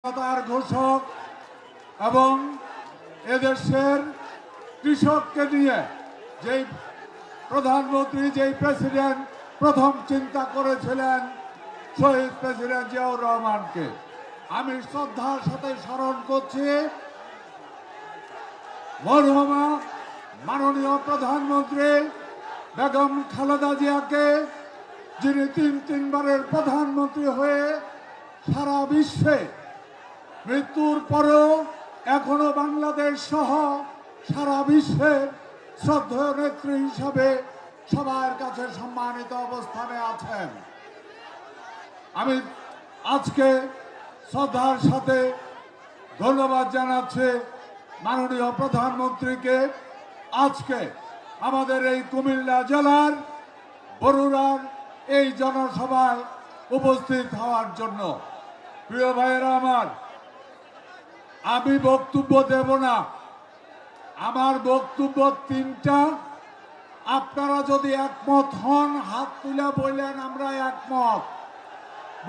তার ঘোষক এবং এদেশের কৃষককে নিয়ে যেই প্রধানমন্ত্রী যেই প্রেসিডেন্ট প্রথম চিন্তা করেছিলেন শহীদ প্রেসিডেন্ট জিয়াউর রহমানকে আমি শ্রদ্ধার সাথে স্মরণ করছি। মরহুমা মাননীয় প্রধানমন্ত্রী বেগম খালেদা জিয়াকে, যিনি তিনবারের প্রধানমন্ত্রী হয়ে সারা বিশ্বে মৃত্যুর পরেও এখনো বাংলাদেশ সহ সারা বিশ্বের শ্রদ্ধেয় নেত্রী হিসাবে সবার কাছে সম্মানিত অবস্থানে আছেন। আমি আজকে শ্রদ্ধার সাথে ধন্যবাদ জানাচ্ছি মাননীয় প্রধানমন্ত্রীকে আজকে আমাদের এই কুমিল্লা জেলার বরুড়ার এই জনসভায় উপস্থিত হওয়ার জন্য। প্রিয় ভাইয়েরা আমার, আমি বক্তব্য দেব না, আমার বক্তব্য তিনটা। আপনারা যদি একমত হন হাত তুলে বললেন আমরা একমত।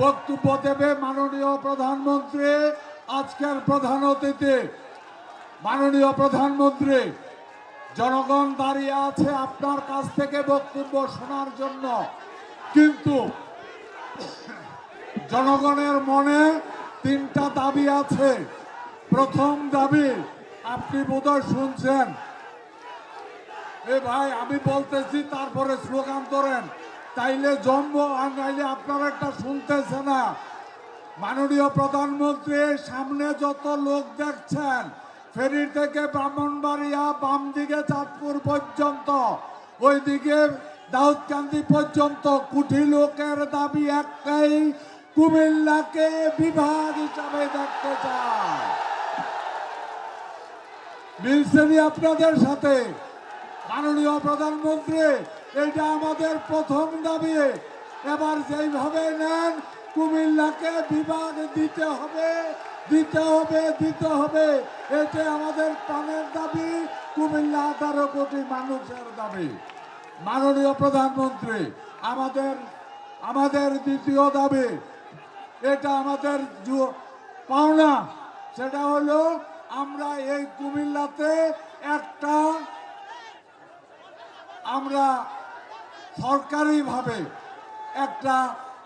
বক্তব্য দেবে মাননীয় প্রধানমন্ত্রী, আজকের প্রধান অতিথি মাননীয় প্রধানমন্ত্রী। জনগণ দাঁড়িয়ে আছে আপনার কাছ থেকে বক্তব্য শোনার জন্য, কিন্তু জনগণের মনে তিনটা দাবি আছে। প্রথম দাবি আপনি বোধহয় শুনছেন। এ ভাই আমি বলতেছি তারপরে স্লোগান ধরেন, তাইলে জন্ম আর নাইলে আপনারা একটা শুনতেছে না। মাননীয় প্রধানমন্ত্রীর সামনে যত লোক দেখছেন, ফেরি থেকে ব্রাহ্মণবাড়িয়া, বাম দিকে চাঁদপুর পর্যন্ত, ওইদিকে দাউদকান্দি পর্যন্ত কোটি লোকের দাবি একটাই, কুমিল্লাকে বিভাগ হিসাবে দেখতে চায়। মিলছেনি আপনাদের সাথে? মাননীয় প্রধানমন্ত্রী, এটা আমাদের প্রথম দাবি। এবার যেইভাবে নেন কুমিল্লাকে বিভাগ দিতে হবে, দিতে হবে, দিতে হবে। এটা আমাদের প্রাণের দাবি, কুমিল্লা 18 কোটি মানুষের দাবি। মাননীয় প্রধানমন্ত্রী, আমাদের দ্বিতীয় দাবি, এটা আমাদের পাওনা, সেটা হলো আমরা এই কুমিল্লাতে আমরা সরকারিভাবে একটা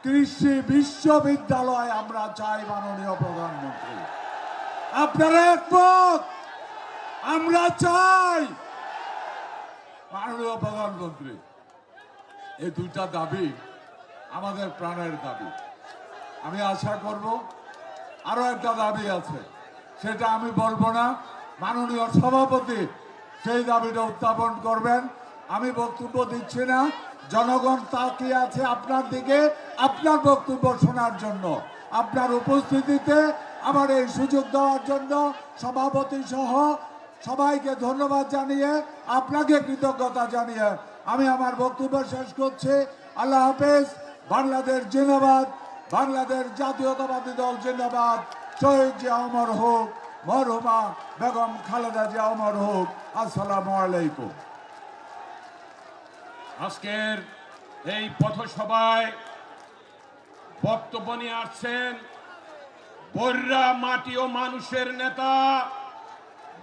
কৃষি বিশ্ববিদ্যালয় আমরা চাই। মাননীয় প্রধানমন্ত্রী, আপনারা একমত? আমরা চাই। মাননীয় প্রধানমন্ত্রী, এই দুইটা দাবি আমাদের প্রাণের দাবি। আমি আশা করব আরো একটা দাবি আছে, সেটা আমি বলবো না, মাননীয় সভাপতি সেই দাবিটা উত্থাপন করবেন। আমি বক্তব্য দিচ্ছি না, জনগণ তাকিয়ে আছে আপনার দিকে আপনার বক্তব্য শোনার জন্য। আপনার উপস্থিতিতে আমার এই সুযোগ দেওয়ার জন্য সভাপতি সহ সবাইকে ধন্যবাদ জানিয়ে, আপনাকে কৃতজ্ঞতা জানিয়ে আমি আমার বক্তব্য শেষ করছি। আল্লাহ হাফেজ। বাংলাদেশ জিন্দাবাদ, বাংলাদেশ জাতীয়তাবাদী দল জিন্দাবাদ। শহীদ জিয়া অমর হোক, মরহুমা বেগম খালেদা জিয়া অমর হোক। আসসালামু আলাইকুম। আজকের এই পথসভায় বক্তব্য নিয়ে আসছেন বর্রা মাটি ও মানুষের নেতা,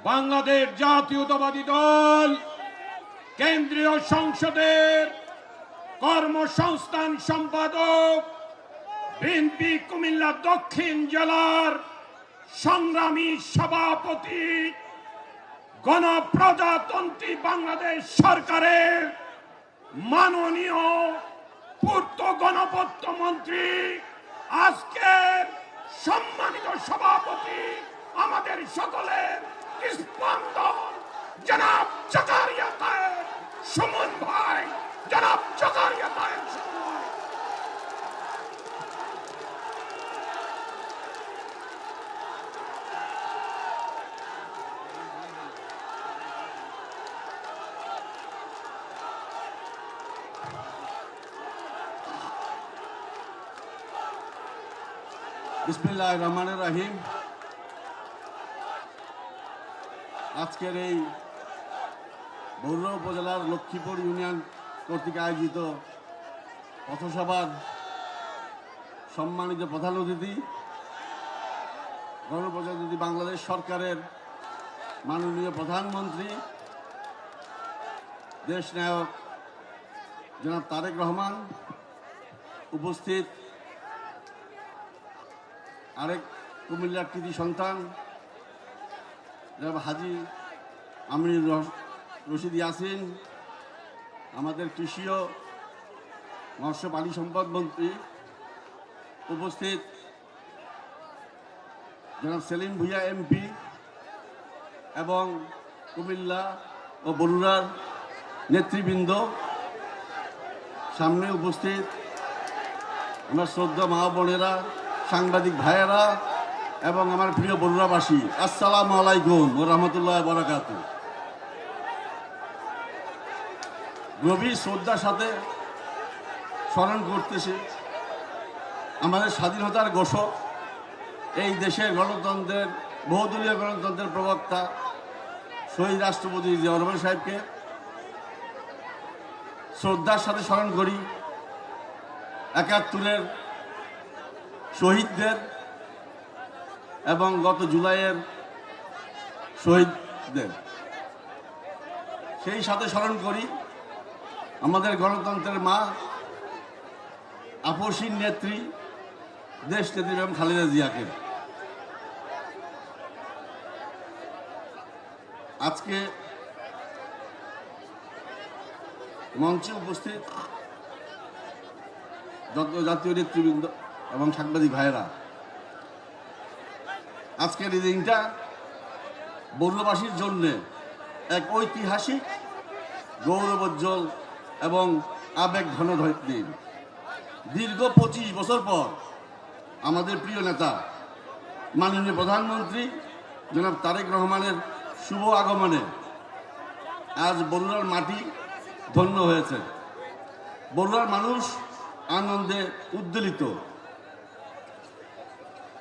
বাংলাদেশ জাতীয়তাবাদী দল কেন্দ্রীয় সংসদের কর্মসংস্থান সম্পাদক, বিএনপি কুমিল্লা দক্ষিণ জেলার সংগ্রামী সভাপতি, গণপ্রজাতন্ত্রী বাংলাদেশ সরকারের মাননীয় পূর্ত গণপূর্ত মন্ত্রী, আজকের সম্মানিত সভাপতি, আমাদের সকলের স্পন্দন জনাব জাকারিয়া তায়েব সুমন ভাই, জনাব জাকারিয়া তায়েব সুমন ভাই। বিসমিল্লাহির রহমানির রহিম। আজকের এই বরুড়া উপজেলার লক্ষ্মীপুর ইউনিয়ন কর্তৃক আয়োজিত পথসভার সম্মানিত প্রধান অতিথি, গণপ্রজাতন্ত্রী বাংলাদেশ সরকারের মাননীয় প্রধানমন্ত্রী দেশ নায়ক জনাব তারেক রহমান, উপস্থিত আরেক কুমিল্লার কৃতি সন্তান জনাব হাজী আমিনুর রশিদ ইয়াসিন, আমাদের কৃষি ও মৎস্য পানি সম্পদ মন্ত্রী, উপস্থিত জনাব সেলিম ভুঁইয়া এমপি এবং কুমিল্লা ও বরুড়ার নেতৃবৃন্দ, সামনে উপস্থিত আমার শ্রদ্ধা মা বোনেরা, সাংবাদিক ভাইয়েরা এবং আমার প্রিয় বরুড়াবাসী, আসসালামু আলাইকুম ওয়া রাহমাতুল্লাহি ওয়া বারাকাতুহু। গভীর শ্রদ্ধার সাথে স্মরণ করতেছি আমাদের স্বাধীনতার ঘোষক, এই দেশের গণতন্ত্রের বহুদলীয় গণতন্ত্রের প্রবক্তা শহীদ রাষ্ট্রপতি জিয়াউর রহমান সাহেবকে। শ্রদ্ধার সাথে স্মরণ করি ৭১-এর শহীদদের এবং গত জুলাইয়ের শহীদদের। সেই সাথে স্মরণ করি আমাদের গণতন্ত্রের মা, আপসীর নেত্রী, দেশ নেত্রী বেগম খালেদা জিয়াকে। আজকে মঞ্চে উপস্থিত জাতীয় নেতৃবৃন্দ এবং সাংবাদিক ভাইয়েরা, আজকের এই দিনটা বরুড়াবাসীর জন্য এক ঐতিহাসিক, গৌরবোজ্জ্বল এবং আবেগ ঘন দিন। দীর্ঘ 25 বছর পর আমাদের প্রিয় নেতা মাননীয় প্রধানমন্ত্রী জনাব তারেক রহমানের শুভ আগমনে আজ বরুড়ার মাটি ধন্য হয়েছে। বরুড়ার মানুষ আনন্দে উদ্বেলিত।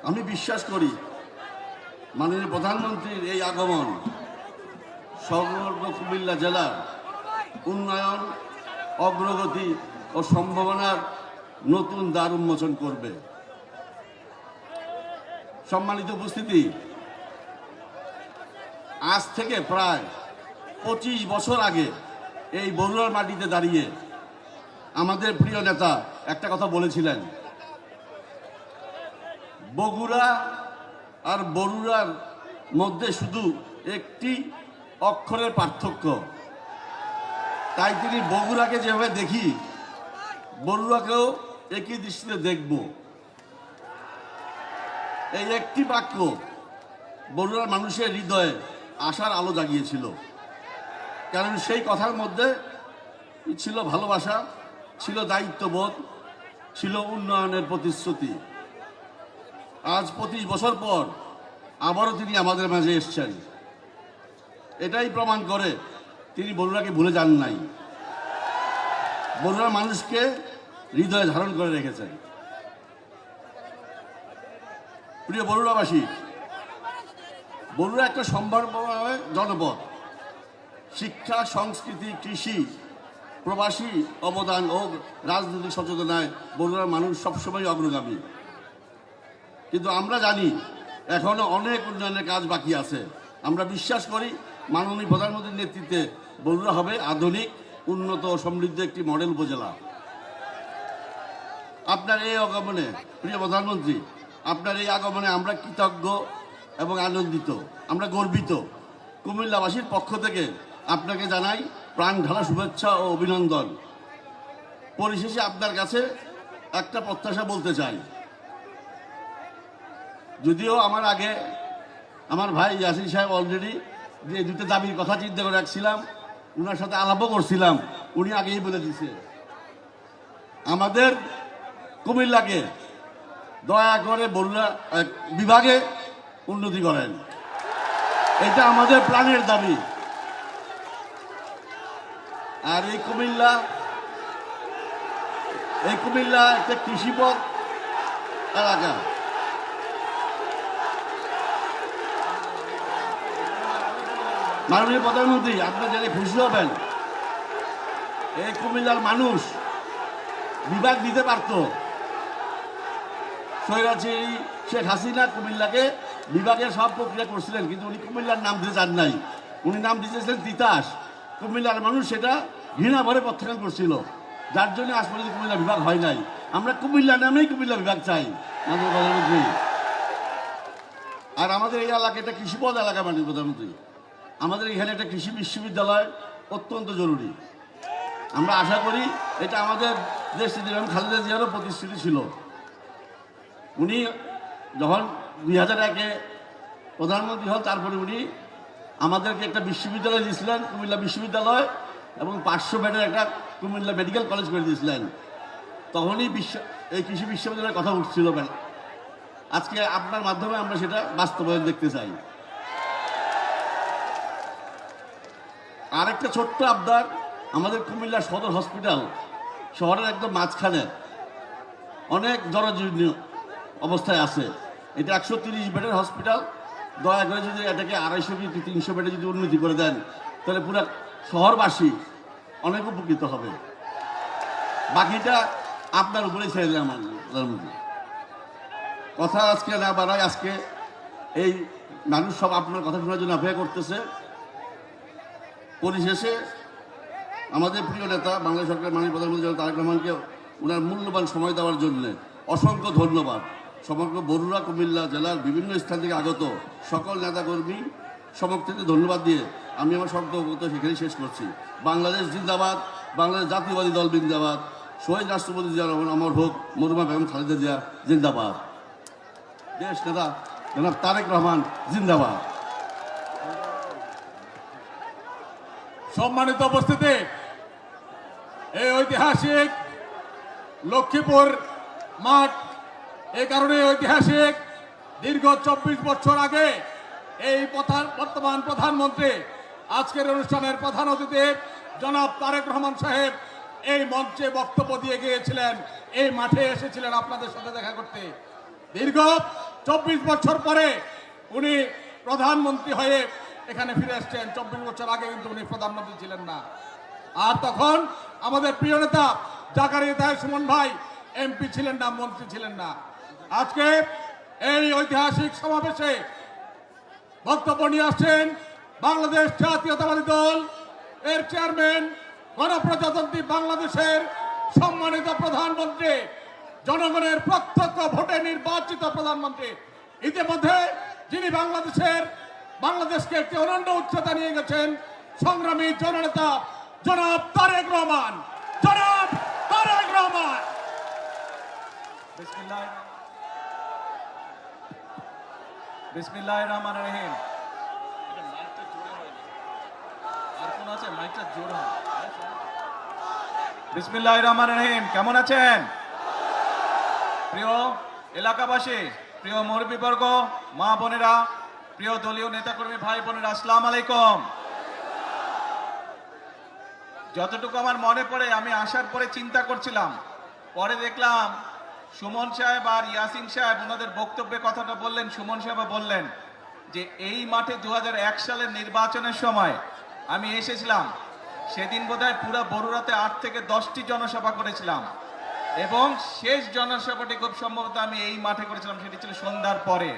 আমি বিশ্বাস করি মাননীয় প্রধানমন্ত্রীর এই আগমন সমগ্র কুমিল্লা জেলার উন্নয়ন, অগ্রগতি ও সম্ভাবনার নতুন দ্বার উন্মোচন করবে। সম্মানিত উপস্থিতি, আজ থেকে প্রায় 25 বছর আগে এই বরুড়ার মাটিতে দাঁড়িয়ে আমাদের প্রিয় নেতা একটা কথা বলেছিলেন, বগুড়া আর বরুড়ার মধ্যে শুধু একটি অক্ষরের পার্থক্য। তাই তিনি বগুড়াকে যেভাবে দেখি, বরুড়াকেও একই দৃষ্টিতে দেখব। এই একটি বাক্য বরুড়ার মানুষের হৃদয়ে আশার আলো জাগিয়েছিল। কারণ সেই কথার মধ্যে ছিল ভালোবাসা, ছিল দায়িত্ববোধ, ছিল উন্নয়নের প্রতিশ্রুতি। আজ 25 বছর পর আবারও তিনি আমাদের মাঝে এসছেন। এটাই প্রমাণ করে তিনি বরুড়াকে ভুলে যান নাই, বরুড়ার মানুষকে হৃদয়ে ধারণ করে রেখেছেন। প্রিয় বরুড়াবাসী, বরুড়া একটা সম্ভাবনাময় জনপদ। শিক্ষা, সংস্কৃতি, কৃষি, প্রবাসী অবদান ও রাজনৈতিক সচেতনায় বরুড়ার মানুষ সবসময় অগ্রগামী। কিন্তু আমরা জানি এখনো অনেক উন্নয়নের কাজ বাকি আছে। আমরা বিশ্বাস করি মাননীয় প্রধানমন্ত্রীর নেতৃত্বে বরুড়া হবে আধুনিক, উন্নত ও সমৃদ্ধ একটি মডেল উপজেলা। আপনার এই আগমনে, প্রিয় প্রধানমন্ত্রী, আপনার এই আগমনে আমরা কৃতজ্ঞ এবং আনন্দিত, আমরা গর্বিত। কুমিল্লাবাসীর পক্ষ থেকে আপনাকে জানাই প্রাণ ঢালা শুভেচ্ছা ও অভিনন্দন। পরিশেষে আপনার কাছে একটা প্রত্যাশা বলতে চাই। যদিও আমার আগে আমার ভাই ইয়াসিন সাহেব অলরেডি যে দুটো দাবির কথা চিন্তা করে রাখছিলাম, ওনার সাথে আলাপও করছিলাম, উনি আগেই বলে দিছে আমাদের কুমিল্লাকে দয়া করে বরুড়া বিভাগে উন্নতি করেন। এটা আমাদের প্রাণের দাবি। আর এই কুমিল্লা একটা কৃষিপথ এলাকা। মাননীয় প্রধানমন্ত্রী, আপনি জেনে খুশি হবেন, এই কুমিল্লার মানুষ বিভাগ দিতে পারত। স্বৈরাচারী শেখ হাসিনা কুমিল্লাকে বিভাগের সব প্রক্রিয়া করছিলেন, কিন্তু উনি কুমিল্লার নাম দিতে চান নাই। উনি নাম দিতেছিলেন তিতাস। কুমিল্লার মানুষ সেটা ঘৃণা ভরে প্রত্যাখ্যান করছিল, যার জন্য আজ পর্যন্ত কুমিল্লা বিভাগ হয় নাই। আমরা কুমিল্লা নামেই কুমিল্লা বিভাগ চাই মাননীয় প্রধানমন্ত্রী। আর আমাদের এই এলাকা একটা কৃষিপদ এলাকা মাননীয় প্রধানমন্ত্রী, আমাদের এখানে একটা কৃষি বিশ্ববিদ্যালয় অত্যন্ত জরুরি। আমরা আশা করি এটা আমাদের দেশ বেগম খালেদা জিয়ারও প্রতিশ্রুতি ছিল। উনি যখন 2001-এ প্রধানমন্ত্রী হন, তারপরে উনি আমাদেরকে একটা বিশ্ববিদ্যালয় দিয়েছিলেন, কুমিল্লা বিশ্ববিদ্যালয়, এবং 500 বেডের একটা কুমিল্লা মেডিকেল কলেজ করে দিয়েছিলেন। তখনই এই কৃষি বিশ্ববিদ্যালয়ের কথা উঠছিল। আজকে আপনার মাধ্যমে আমরা সেটা বাস্তবায়ন দেখতে চাই। আরেকটা ছোট্ট আবদার, আমাদের কুমিল্লা সদর হসপিটাল শহরের একদম মাঝখানে অনেক জরাজীর্ণ অবস্থায় আছে। এটা 130 বেডের হসপিটাল। দয়া করে যদি এটাকে 250 কি 300 বেডে যদি উন্নতি করে দেন, তাহলে পুরো শহরবাসী অনেক উপকৃত হবে। বাকিটা আপনার উপরে ছেড়ে দিলাম প্রধানমন্ত্রী। কথা আজকে না বাড়ায়, আজকে এই মানুষ সব আপনার কথা শোনার জন্য অপেক্ষা করতেছে। পরিশেষে আমাদের প্রিয় নেতা বাংলাদেশ সরকারের মাননীয় প্রধানমন্ত্রী তারেক রহমানকে ওনার মূল্যবান সময় দেওয়ার জন্য অসংখ্য ধন্যবাদ। সমগ্র বরুড়া কুমিল্লা জেলার বিভিন্ন স্থান থেকে আগত সকল নেতাকর্মী সমর্থকদের ধন্যবাদ দিয়ে আমি আমার বক্তব্য সেখানেই শেষ করছি। বাংলাদেশ জিন্দাবাদ, বাংলাদেশ জাতীয়বাদী দল জিন্দাবাদ, শহীদ রাষ্ট্রপতি জিয়া রহমান অমর হোক, মরহুমা বেগম খালেদা জিয়া জিন্দাবাদ, দেশ নেতা জনাব তারেক রহমান জিন্দাবাদ। সম্মানিত উপস্থিতি, এই ঐতিহাসিক লক্ষ্মীপুর মাঠ এই কারণে ঐতিহাসিক, দীর্ঘ 24 বছর আগে এই বর্তমান প্রধানমন্ত্রী আজকের অনুষ্ঠানের প্রধান অতিথি জনাব তারেক রহমান সাহেব এই মঞ্চে বক্তব্য দিয়ে গিয়েছিলেন, এই মাঠে এসেছিলেন আপনাদের সাথে দেখা করতে। দীর্ঘ 24 বছর পরে উনি প্রধানমন্ত্রী হয়ে এখানে ফিরে এসছেন। 24 বছর আগে কিন্তু উনি প্রধানমন্ত্রী ছিলেন না। আর তখন আমাদের প্রিয় নেতা জাকারিয়া তাহের সুমন ভাই এমপি ছিলেন না, মন্ত্রী ছিলেন না। আজকে এই ঐতিহাসিক সমাবেশে বক্তব্য নিয়ে আসছেন বাংলাদেশ জাতীয়তাবাদী দল এর চেয়ারম্যান, গণপ্রজাতন্ত্রী বাংলাদেশের সম্মানিত প্রধানমন্ত্রী, জনগণের প্রত্যক্ষ ভোটে নির্বাচিত প্রধানমন্ত্রী, ইতিমধ্যে যিনি বাংলাদেশকে একটি অনন্য উচ্চতা নিয়ে গেছেন, সংগ্রামী জননেতা জনাব তারেক রহমান। জনাব তারেক রহমান। বিসমিল্লাহির রহমানির রহিম। বিসমিল্লাহির রহমানির রহিম। কেমন আছেন প্রিয় এলাকাবাসী, প্রিয় মুরব্বীবর্গ, মা বোনেরা, প্রিয় দলীয় নেতাকর্মী ভাই বোনেরা, আসসালামু আলাইকুম। যতটুকু আমার মনে পড়ে, আমি আসার পরে চিন্তা করছিলাম, পরে দেখলাম সুমন সাহেব আর ইয়াসিন সাহেব ওনাদের বক্তব্যে কথাটা বললেন। সুমন সাহেব বললেন যে এই মাঠে 2001 সালের নির্বাচনের সময় আমি এসেছিলাম, সেদিন বোধহয় পুরো বরুড়াতে 8 থেকে 10টি জনসভা করেছিলাম, এবং শেষ জনসভাটি খুব সম্ভবত আমি এই মাঠে করেছিলাম, সেটি ছিল সন্ধ্যার পরে,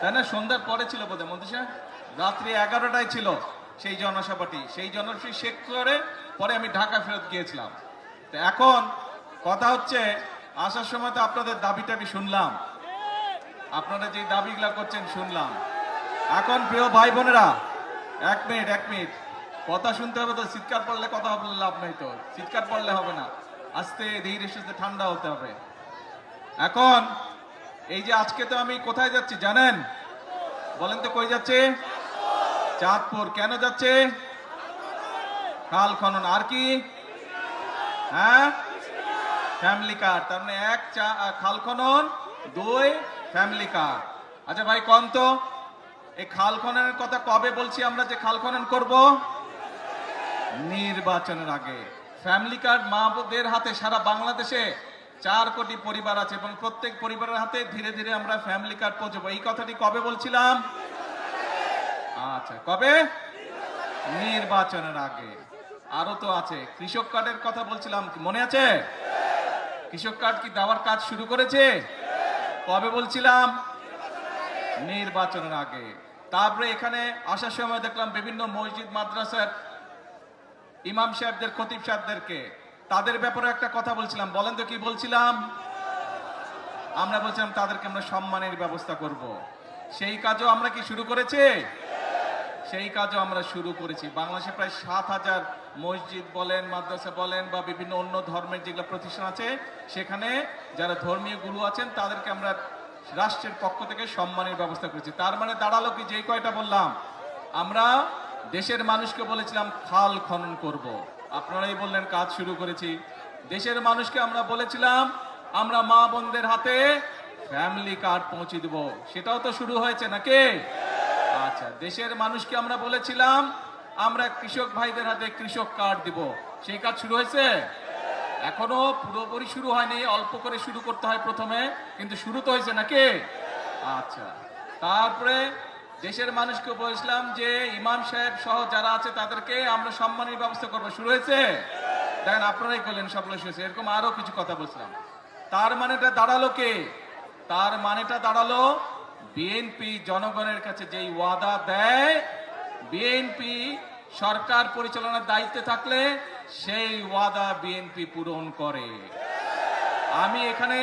তাই না? সন্ধ্যার পরে ছিল বোধহয় মন্ত্রী সাহেব, রাত্রি 11টায় ছিল সেই জনসভাটি। সেই জনসভা শেষ করে পরে আমি ঢাকা ফেরত গিয়েছিলাম। তো এখন কথা হচ্ছে, আসার সময় তো আপনাদের দাবি টাবি শুনলাম, আপনারা যে দাবিগুলা করছেন শুনলাম। এখন প্রিয় ভাই বোনেরা, এক মিনিট কথা শুনতে হবে তো, চিৎকার পড়লে কথা বললে লাভ নাই, তো চিৎকার পড়লে হবে না, আস্তে ধীরে সুস্থে ঠান্ডা হতে হবে। এখন এই যে আজকে তো আমি কোথায় যাচ্ছি জানেন? বলেন তো কই যাচ্ছে? চাঁদপুর। কেন যাচ্ছে? খাল খনন। আর কি? হ্যাঁ, ফ্যামিলি কার্ড। তার মানে 1 খাল খনন, 2 ফ্যামিলি কার্ড। আচ্ছা ভাই, কোন তো এই খাল খননের কথা কবে বলছি আমরা যে খাল খনন করব? নির্বাচনের আগে। ফ্যামিলি কার্ড মাদের হাতে সারা বাংলাদেশে 4 কোটি পরিবার আছে, এবং প্রত্যেক পরিবারের হাতে ধীরে ধীরে আমরা ফ্যামিলি কার্ড পৌঁছবো। এই কথাটি কবে বলছিলাম? আচ্ছা, কবে? নির্বাচনের আগে। আরো তো আছে, কৃষক কার্ডের কথা বলছিলাম, মনে আছে? কৃষক কার্ড কি দেওয়ার কাজ শুরু করেছে? কবে বলছিলাম? নির্বাচনের আগে। তারপরে এখানে আসার সময় দেখলাম বিভিন্ন মসজিদ মাদ্রাসার ইমাম সাহেবদের, খতিব সাহেবদেরকে, তাদের ব্যাপারে একটা কথা বলছিলাম। বলেন তো কি বলছিলাম? আমরা বলছিলাম তাদেরকে আমরা সম্মানের ব্যবস্থা করব। সেই কাজও আমরা কি শুরু করেছি? সেই কাজও আমরা শুরু করেছি। বাংলাদেশে প্রায় 7,000 মসজিদ বলেন, মাদ্রাসা বলেন বা বিভিন্ন অন্য ধর্মের যেগুলো প্রতিষ্ঠান আছে, সেখানে যারা ধর্মীয় গুরু আছেন তাদেরকে আমরা রাষ্ট্রের পক্ষ থেকে সম্মানের ব্যবস্থা করেছি। তার মানে দাঁড়ালো কি, যেই কয়টা বললাম, আমরা দেশের মানুষকে বলেছিলাম খাল খনন করব, আপনারাই বললেন কাজ শুরু করেছি। দেশের মানুষকে আমরা বলেছিলাম আমরা মা বোনদের হাতে ফ্যামিলি কার্ড পৌঁছে দেব, সেটাও তো শুরু হয়েছে নাকি? আচ্ছা, দেশের মানুষকে আমরা বলেছিলাম আমরা কৃষক ভাইদের হাতে কৃষক কার্ড দিব, সেই কাজ শুরু হয়েছে? এখনো পুরোপুরি শুরু হয়নি, অল্প করে শুরু করতে হয় প্রথমে, কিন্তু শুরু তো হয়েছে নাকি? আচ্ছা, তারপরে দেশের মানুষকে বলেছিলাম যে ইমাম সাহেব সহ যারা আছে তাদেরকে আমরা সম্মানের ব্যবস্থা করবো, শুরু হয়েছে? দেখেন আপনারাই করলেন সবগুলো শুরু হয়েছে। এরকম আরো কিছু কথা বলছিলাম। তার মানেটা দাঁড়ালো কে? তার মানেটা দাঁড়ালো বিএনপি জনগণের কাছে যেই ওয়াদা দেয়, বিএনপি সরকার পরিচালনার দায়িত্বে থাকলে সেই ওয়াদা বিএনপি পূরণ করে। আমি এখানে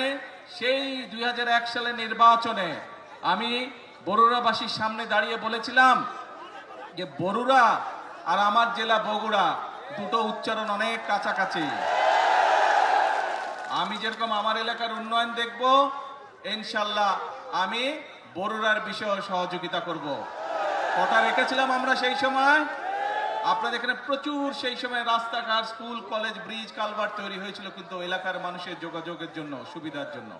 সেই 2001 সালের নির্বাচনে আমি বরুড়াবাসীর সামনে দাঁড়িয়ে বলেছিলাম যে বরুড়া আর আমার জেলা বগুড়া দুটো উচ্চারণ অনেক কাছাকাছি। আমি যেরকম আমার এলাকার উন্নয়ন দেখব, ইনশাল্লাহ আমি বরুড়ার বিষয়ে সহযোগিতা করব। কথা রেখেছিলাম আমরা সেই সময়। আপনাদের এখানে প্রচুর সেই সময় রাস্তাঘাট, স্কুল, কলেজ, ব্রিজ, কালভার্ট তৈরি হয়েছিল কিন্তু এলাকার মানুষের যোগাযোগের জন্য, সুবিধার জন্য।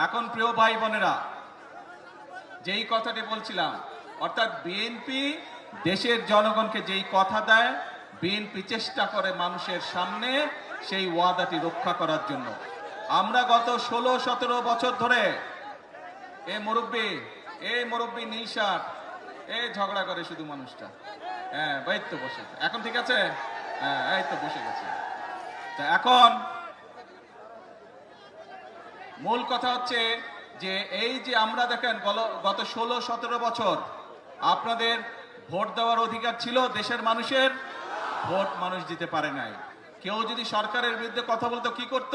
এখন প্রিয় ভাই বোনেরা, যেই কথাটি বলছিলাম, অর্থাৎ বিএনপি দেশের জনগণকে যেই কথা দেয়, বিএনপি চেষ্টা করে মানুষের সামনে সেই ওয়াদাটি রক্ষা করার জন্য। আমরা গত 16-17 বছর ধরে এই মুরব্বী নীল শার্ট, ঝগড়া করে শুধু মানুষটা, হ্যাঁ ভাই তো বসে, এখন ঠিক আছে, হ্যাঁ এই তো বসে গেছে। তা এখন মূল কথা হচ্ছে যে এই যে আমরা দেখেন গত 16-17 বছর আপনাদের ভোট দেওয়ার অধিকার ছিল দেশের মানুষের, ভোট মানুষ দিতে পারে নাই। কেউ যদি সরকারের বিরুদ্ধে কথা বলতো কি করত?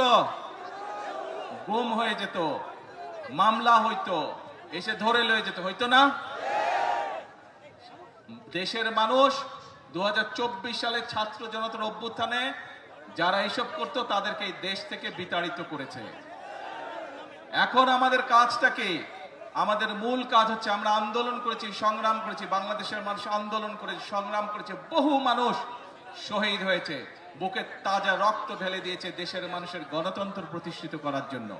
গুম হয়ে যেত, মামলা হইতো, এসে ধরে লয়ে যেত, হইতো না? দেশের মানুষ 2024 সালে ছাত্র জনতার অভ্যুত্থানে যারা এসব করত তাদেরকে এই দেশ থেকে বিতাড়িত করেছে। এখন আমাদের কাজটা কি? আমাদের মূল কাজ হচ্ছে আমরা আন্দোলন করেছি, সংগ্রাম করেছি, বাংলাদেশের মানুষ আন্দোলন করেছে, সংগ্রাম করেছে, বহু মানুষ শহীদ হয়েছে, বুকে তাজা রক্ত ঢেলে দিয়েছে দেশের মানুষের গণতন্ত্র প্রতিষ্ঠিত করার জন্য।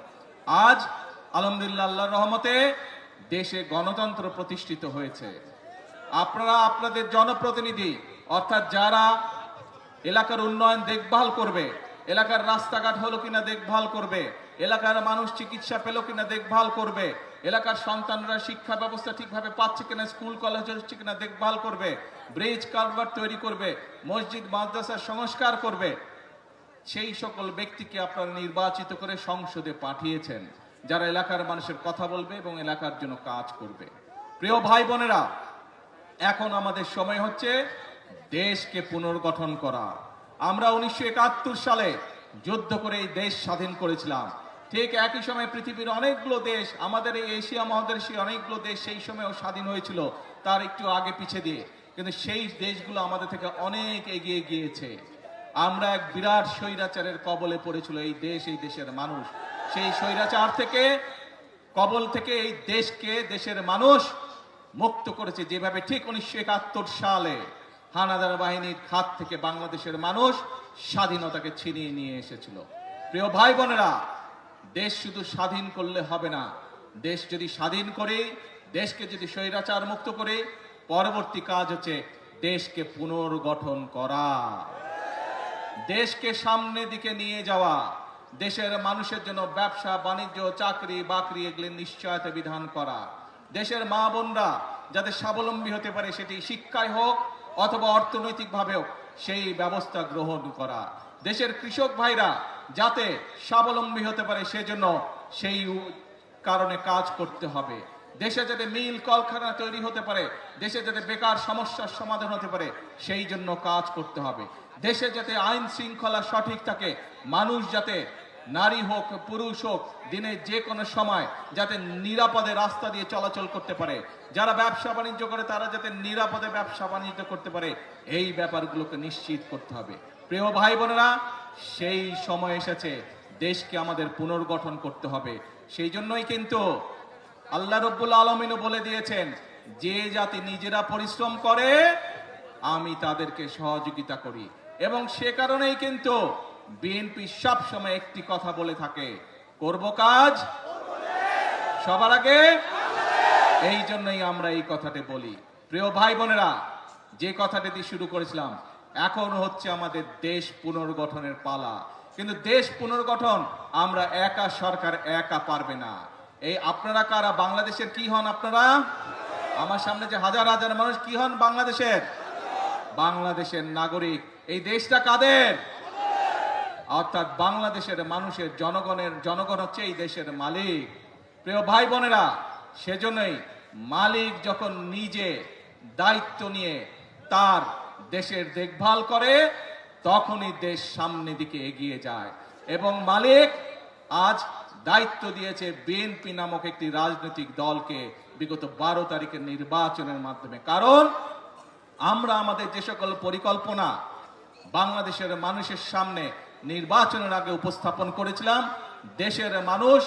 আজ আলহামদুলিল্লাহ আল্লাহর রহমতে দেশে গণতন্ত্র প্রতিষ্ঠিত হয়েছে। আপনারা আপনাদের জনপ্রতিনিধি অর্থাৎ যারা এলাকার উন্নয়ন দেখভাল করবে, এলাকার রাস্তাঘাট হলো কিনা দেখভাল করবে, এলাকার মানুষ চিকিৎসা পেল কিনা দেখভাল করবে, এলাকার সন্তানরা শিক্ষা ব্যবস্থা ঠিকভাবে পাচ্ছে কিনা, স্কুল কলেজ হচ্ছে কিনা দেখভাল করবে, ব্রিজ কালভার্ট তৈরি করবে, মসজিদ মাদ্রাসার সংস্কার করবে, সেই সকল ব্যক্তিকে আপনারা নির্বাচিত করে সংসদে পাঠিয়েছেন, যারা এলাকার মানুষের কথা বলবে এবং এলাকার জন্য কাজ করবে। প্রিয় ভাই বোনেরা, এখন আমাদের সময় হচ্ছে দেশকে পুনর্গঠন করা। আমরা 1971 সালে যুদ্ধ করে এই দেশ স্বাধীন করেছিলাম। ঠিক একই সময় পৃথিবীর অনেকগুলো দেশ, আমাদের এই এশিয়া মহাদেশে অনেকগুলো দেশ সেই সময়ও স্বাধীন হয়েছিল, তার একটু আগে পিছে দিয়ে, কিন্তু সেই দেশগুলো আমাদের থেকে অনেক এগিয়ে গিয়েছে। আমরা এক বিরাট স্বৈরাচারের কবলে পড়েছিল এই দেশ, এই দেশের মানুষ। সেই স্বৈরাচার থেকে, কবল থেকে এই দেশকে, দেশের মানুষ মুক্ত করেছে যেভাবে ঠিক 1971 সালে হানাদার বাহিনীর হাত থেকে বাংলাদেশের মানুষ স্বাধীনতাকে ছিনিয়ে নিয়ে এসেছিল। প্রিয় ভাই বোনেরা, দেশ শুধু স্বাধীন করলে হবে না, দেশ যদি স্বাধীন করে, দেশকে যদি স্বৈরাচার মুক্ত করে, পরবর্তী কাজ হচ্ছে দেশকে পুনর্গঠন করা, দেশকে সামনের দিকে নিয়ে যাওয়া, দেশের মানুষের জন্য ব্যবসা বাণিজ্য, চাকরি বাকরি এগুলির নিশ্চয়তা বিধান করা, দেশের মা বোনরা যাতে স্বাবলম্বী হতে পারে, সেটি শিক্ষায় হোক অথবা অর্থনৈতিক ভাবেও সেই ব্যবস্থা গ্রহণ করা, দেশের কৃষক ভাইরা যাতে স্বাবলম্বী হতে পারে সেজন্য সেই কারণে কাজ করতে হবে, দেশে যাতে মিল কলকারখানা তৈরি হতে পারে, দেশে যাতে বেকার সমস্যার সমাধান হতে পারে, সেই জন্য কাজ করতে হবে। দেশে যাতে আইন শৃঙ্খলা সঠিক থাকে, মানুষ যাতে নারী হোক পুরুষ হোক দিনের যে কোনো সময় যাতে নিরাপদে রাস্তা দিয়ে চলাচল করতে পারে, যারা ব্যবসা বাণিজ্য করে তারা যাতে নিরাপদে ব্যবসা বাণিজ্য করতে পারে, এই ব্যাপারগুলোকে নিশ্চিত করতে হবে। প্রিয় ভাই বোনেরা, সেই সময় এসেছে, দেশকে আমাদের পুনর্গঠন করতে হবে। সেই জন্যই কিন্তু আল্লাহ রব্বুল আলামিনও বলে দিয়েছেন, যে জাতি নিজেরা পরিশ্রম করে আমি তাদেরকে সহযোগিতা করি। এবং সে কারণেই কিন্তু বিএনপি সব সময় একটি কথা বলে থাকে, করব কাজ সবার আগে। এই জন্যই আমরা এই কথাটি বলি। প্রিয় ভাই বোনেরা, যে কথাটি দিয়ে শুরু করেছিলাম, এখন হচ্ছে আমাদের দেশ পুনর্গঠনের পালা। কিন্তু দেশ পুনর্গঠন আমরা একা, সরকার একা পারবে না। এই আপনারা কারা? বাংলাদেশের কি হন আপনারা? আমার সামনে যে হাজার হাজার মানুষ কি হন? বাংলাদেশের বাংলাদেশের নাগরিক। এই দেশটা কাদের? অর্থাৎ বাংলাদেশের মানুষের, জনগণ হচ্ছে এই দেশের মালিক। প্রিয় ভাই বোনেরা, সেজন্যই মালিক যখন নিজে দায়িত্ব নিয়ে তার দেশের দেখভাল করে, তখনই দেশ সামনের দিকে এগিয়ে যায়। এবং মালিক আজ দায়িত্ব দিয়েছে বিএনপি নামক একটি রাজনৈতিক দলকে বিগত 12 তারিখের নির্বাচনের মাধ্যমে। কারণ আমরা আমাদের যে সকল পরিকল্পনা বাংলাদেশের মানুষের সামনে নির্বাচনের আগে উপস্থাপন করেছিলাম, দেশের মানুষ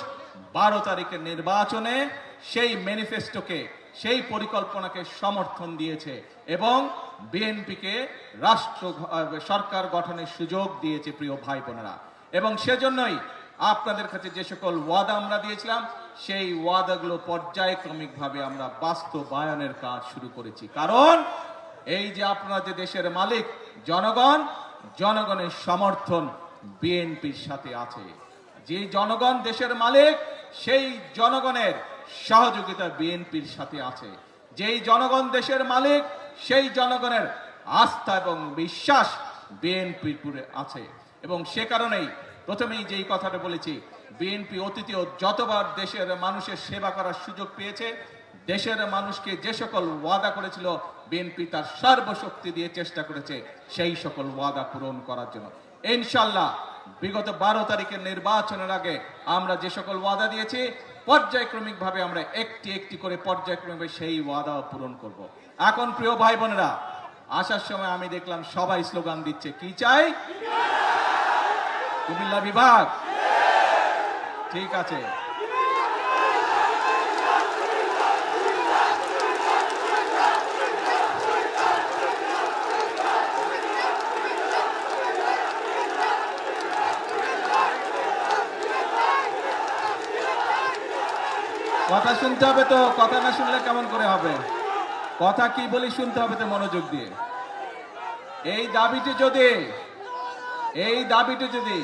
12 তারিখের নির্বাচনে সেই ম্যানিফেস্টোকে, সেই পরিকল্পনাকে সমর্থন দিয়েছে এবং বিএনপিকে সরকার গঠনের সুযোগ দিয়েছে। প্রিয় ভাই বোনেরা, এবং সেজন্যই আপনাদের কাছে যে সকল ওয়াদা আমরা দিয়েছিলাম, সেই ওয়াদাগুলো পর্যায়ক্রমিকভাবে আমরা বাস্তবায়নের কাজ শুরু করেছি। কারণ এই যে আপনারা যে দেশের মালিক জনগণ, জনগণের সমর্থন বিএনপির সাথে আছে। যে জনগণ দেশের মালিক, সেই জনগণের সহযোগিতা বিএনপির সাথে আছে। যেই জনগণ দেশের মালিক, সেই জনগণের আস্থা এবং বিশ্বাস বিএনপির উপরে আছে। এবং সে কারণেই প্রথমেই যেই কথাটা বলেছি, বিএনপি অতীতেও যতবার দেশের মানুষের সেবা করার সুযোগ পেয়েছে, দেশের মানুষকে যে সকল ওয়াদা করেছিল, বিএনপি তার সর্বশক্তি দিয়ে চেষ্টা করেছে সেই সকল ওয়াদা পূরণ করার জন্য। ইনশাআল্লাহ বিগত 12 তারিখের নির্বাচনের আগে আমরা যে সকল ওয়াদা দিয়েছি, পর্যায়ক্রমিকভাবে আমরা একটি একটি করে পর্যায়ক্রমিকভাবে সেই ওয়াদা পূরণ করব। এখন প্রিয় ভাই বোনেরা, আসার সময় আমি দেখলাম সবাই স্লোগান দিচ্ছে, কি চাই? কুমিল্লা বিভাগ। ঠিক আছে, কথা শুনতে হবে তো, কথা না শুনলে কেমন করে হবে? কথা কি বলি শুনতে হবে তো মনোযোগ দিয়ে। এই দাবিটি যদি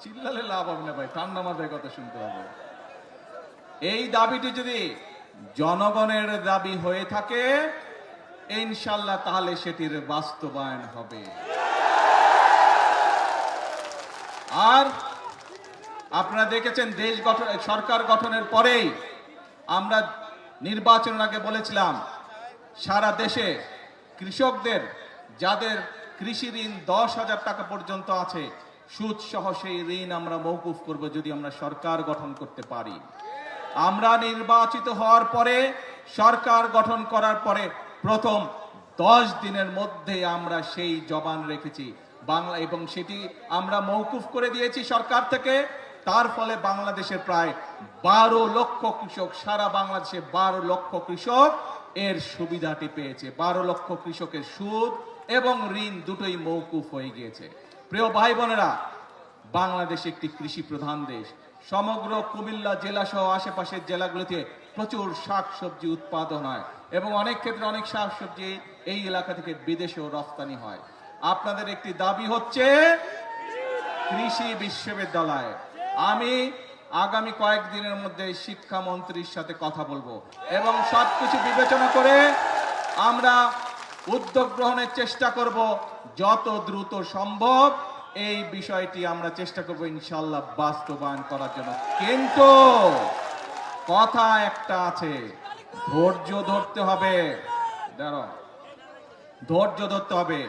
চিল্লালে লাভ হবে না ভাই, ঠান্ডা মাথায় কথা শুনতে হবে। এই দাবিটি যদি জনগণের দাবি হয়ে থাকে, ইনশাআল্লাহ তাহলে সেটির বাস্তবায়ন হবে। আর আপনারা দেখেছেন দেশ গঠন, সরকার গঠনের পরেই আমরা নির্বাচনের আগে বলেছিলাম, সারা দেশে কৃষকদের যাদের কৃষি ঋণ 10,000 টাকা পর্যন্ত আছে, সুদ সহ সেই ঋণ আমরা মওকুফ করব যদি আমরা সরকার গঠন করতে পারি। আমরা নির্বাচিত হওয়ার পরে, সরকার গঠন করার পরে প্রথম 10 দিনের মধ্যে আমরা সেই জবান রেখেছি বাংলা, এবং সেটি আমরা মওকুফ করে দিয়েছি সরকার থেকে। তার ফলে বাংলাদেশের প্রায় 12 লক্ষ কৃষক, সারা বাংলাদেশে 12 লক্ষ কৃষক এর সুবিধাটি পেয়েছে। 12 লক্ষ কৃষকের সুদ এবং ঋণ দুটোই মওকুফ হয়ে গিয়েছে। প্রিয় ভাই বোনেরা, বাংলাদেশ একটি কৃষি প্রধান দেশ। সমগ্র কুমিল্লা জেলা সহ আশেপাশের জেলাগুলোতে প্রচুর শাকসবজি উৎপাদন হয় এবং অনেক ক্ষেত্রে অনেক শাকসবজি এই এলাকা থেকে বিদেশেও রপ্তানি হয়। আপনাদের একটি দাবি হচ্ছে কৃষি বিশ্ববিদ্যালয়। আমি আগামী কয়েকদিনের মধ্যে শিক্ষামন্ত্রীর সাথে কথা বলবো এবং সবকিছু বিবেচনা করে আমরা উদ্যোগ গ্রহণের চেষ্টা করব, যত দ্রুত সম্ভব এই বিষয়টি আমরা চেষ্টা করব ইনশাআল্লাহ বাস্তবায়ন করার জন্য। কিন্তু কথা একটা আছে, ধৈর্য ধরতে হবে। ধৈর্য ধরতে হবে।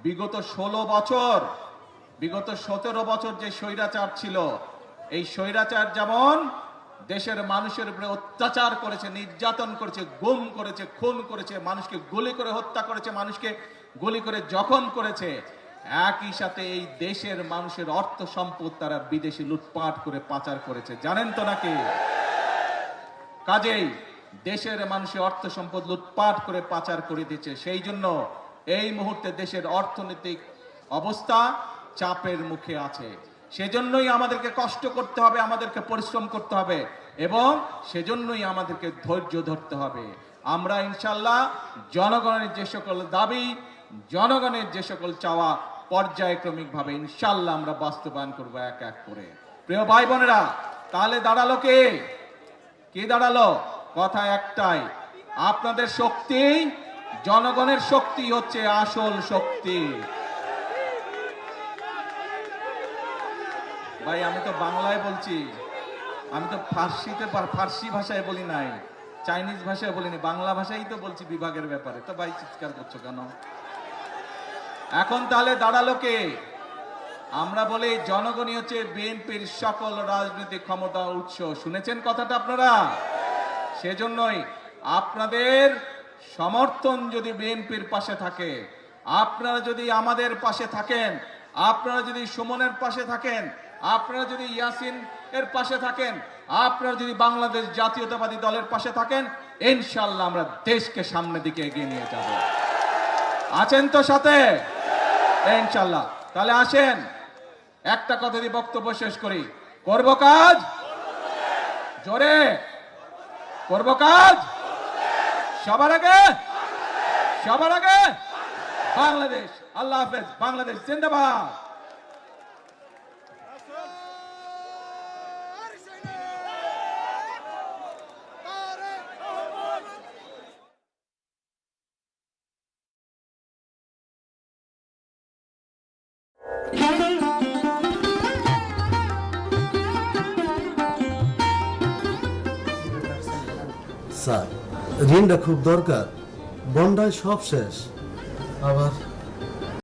বিগত 16 বছর, বিগত 17 বছর যে স্বৈরাচার ছিল, এই স্বৈরাচার যেমন দেশের মানুষের উপরে অত্যাচার করেছে, নির্যাতন করেছে, গুম করেছে, খুন করেছে, মানুষকে গুলি করে হত্যা করেছে, মানুষকে গুলি করে জখম করেছে, একই সাথে এই দেশের মানুষের অর্থ সম্পদ তারা বিদেশে লুটপাট করে পাচার করেছে, জানেন তো নাকি? কাজেই দেশের মানুষের অর্থ সম্পদ লুটপাট করে পাচার করে দিচ্ছে। সেই জন্য এই মুহূর্তে দেশের অর্থনৈতিক অবস্থা চাপের মুখে আছে। সেজন্যই আমাদেরকে কষ্ট করতে হবে, আমাদেরকে পরিশ্রম করতে হবে, এবং সেজন্যই আমাদেরকে ধৈর্য ধরতে হবে। আমরা ইনশাল্লাহ জনগণের যে সকল দাবি, জনগণের যে সকল চাওয়া পর্যায়ক্রমিকভাবে ইনশাল্লাহ আমরা বাস্তবায়ন করবো এক এক করে। প্রিয় ভাই বোনেরা, তাহলে দাঁড়ালো কে? কি দাঁড়ালো? কথা একটাই, আপনাদের শক্তি, জনগণের শক্তি হচ্ছে আসল শক্তি। ভাই আমি তো বাংলায় বলছি, আমি তো ফার্সি ভাষায় বলি নাই, চাইনিজ ভাষায় বলিনি, বাংলা ভাষাই তো বলছি বিভাগের ব্যাপারে। তো ভাই চিৎকার করছো কেন? এখন তাহলে দাঁড়ালো কে? আমরা বলি জনগণই হচ্ছে বিএনপির সকল রাজনৈতিক ক্ষমতা উৎস। শুনেছেন কথাটা আপনারা? সেজন্যই আপনাদের সমর্থন যদি বিএনপির পাশে থাকে, আপনারা যদি আমাদের পাশে থাকেন, আপনারা যদি সুমনের পাশে থাকেন, আপনারা যদি ইয়াসিন এর পাশে থাকেন, আপনারা যদি বাংলাদেশ জাতীয়তাবাদী দলের পাশে থাকেন, ইনশাআল্লাহ আমরা দেশকে সামনের দিকে এগিয়ে নিয়ে যাব। আছেন তো সাথে? ইনশাআল্লাহ। তাহলে আসেন একটা কথা দিয়ে বক্তব্য শেষ করি। করব কাজ, জোরে করব কাজ, সবার আগে, সবার আগে বাংলাদেশ। আল্লাহ হাফেজ। বাংলাদেশ জিন্দাবাদ। স্যার, ঋণটা খুব দরকার, বন্ডায় সব শেষ, আবার